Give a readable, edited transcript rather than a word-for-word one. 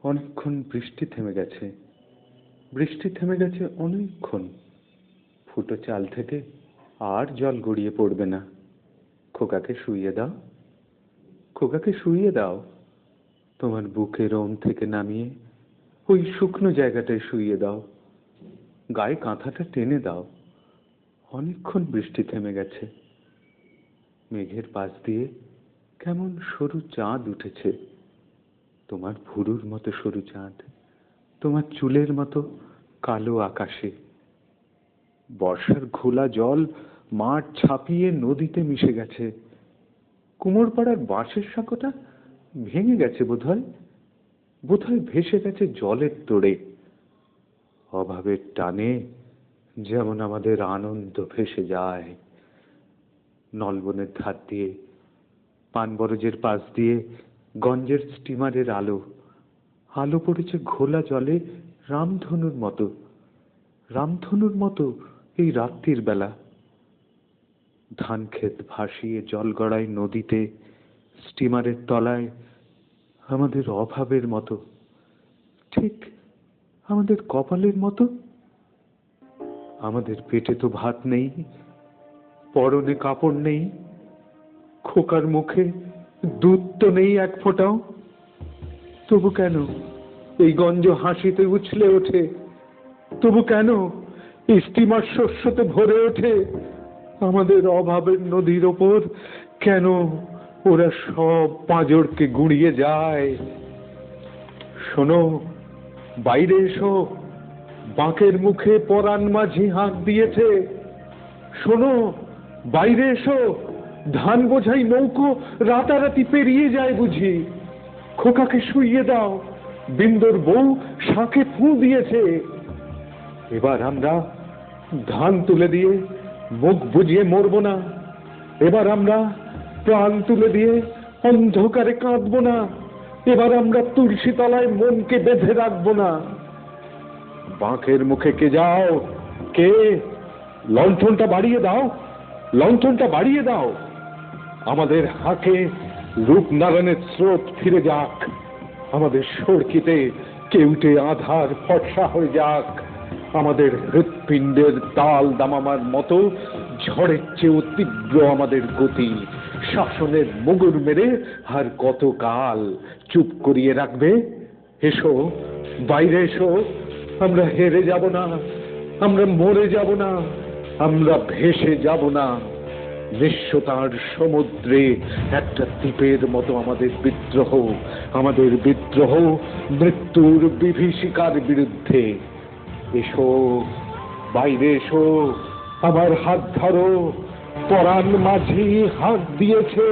অনেকক্ষণ বৃষ্টি থেমে গেছে। বৃষ্টি থেমে গেছে অনেকক্ষণ। ফুটো চাল থেকে আর জল গড়িয়ে পড়বে না। খোকাকে শুইয়ে দাও, খোকাকে শুইয়ে দাও। তোমার বুকের ওম থেকে নামিয়ে ওই শুকনো জায়গাটায় শুইয়ে দাও। গায়ে কাঁথাটা টেনে দাও। অনেকক্ষণ বৃষ্টি থেমে গেছে। মেঘের পাশ দিয়ে কেমন সরু চাঁদ উঠেছে। তোমার ভুরুর মতো সরু চাঁদ, তোমার চুলের মতো কালো আকাশে। বর্ষার ঘোলা জল মাঠ ছাপিয়ে নদীতে মিশে গেছে। কুমোরপাড়ার বাঁশের সাঁকোটা ভেঙে গেছে বোধহয়, বোধহয় ভেসে গেছে জলের তোড়ে। অভাবের টানে যেমন আমাদের আনন্দ ভেসে যায়। নলবনের ধার দিয়ে, পানবরজের পাশ দিয়ে গঞ্জের স্টিমারের আলো, আলো পড়েছে ঘোলা জলে রামধনুর মতো, রামধনুর মতো এই রাত্রির বেলা। ধান ক্ষেত ভাসিয়ে জল গড়ায় নদীতে, স্টিমারের তলায় আমাদের অভাবের মতো, ঠিক আমাদের কপালের মতো। আমাদের পেটে তো ভাত নেই, পরনে কাপড় নেই, খোকার মুখে দুধ তো নেই এক ফোঁটাও। তবু কেন এই গঞ্জ হাসিতে উছলে ওঠে? তবু কেন এই স্টিমার শস্যতে ভরে ওঠে? আমাদের অভাবের নদীর ওপর কেন ওরা সব পাঁজরকে গুঁড়িয়ে যায়? শোনো, বাইরে এসো, বাঁকের মুখে পরাণ মাঝি হাঁক দিয়েছে। শোনো, বাইরে এসো, ধান বোঝাই নৌকো রাতারাতি পেরিয়ে যায় বুঝি। খোকাকে শুইয়ে দাও, বিন্দুর বউ শাঁখে ফুঁ দিয়েছে। এবার আমরা ধান তুলে দিয়ে মুখ বুজিয়ে মরব না। এবার আমরা প্রাণ তুলে দিয়ে অন্ধকারে কাঁদবো না। এবার আমরা তুলসী তলায় মনকে বেঁধে রাখবো না। বাঁকের মুখে কে যাও? কে? লণ্ঠনটা বাড়িয়ে দাও, লণ্ঠনটা বাড়িয়ে দাও। আমাদের হাঁকে রূপনারায়ণের স্রোত ফিরে যাক। আমাদের সড়কিতে কেউটে আধার ফর্সা হয়ে যাক। আমাদের হৃৎপিণ্ডের তাল দামামার মতো ঝড়ের চেয়েও তীব্র আমাদের গতি। শাসনের মুগুর মেরে আর কত কাল চুপ করিয়ে রাখবে? এসো, বাইরে এসো। আমরা হেরে যাব না, আমরা মরে যাব না, আমরা ভেসে যাব না। নিঃস্বতার সমুদ্রে একটা দ্বীপের মতো আমাদের বিদ্রোহ, আমাদের বিদ্রোহ মৃত্যুর বিভীষিকার বিরুদ্ধে। এসো, বাইরে এসো, আমার হাত ধরো। পরাণ মাঝি হাত দিয়েছে।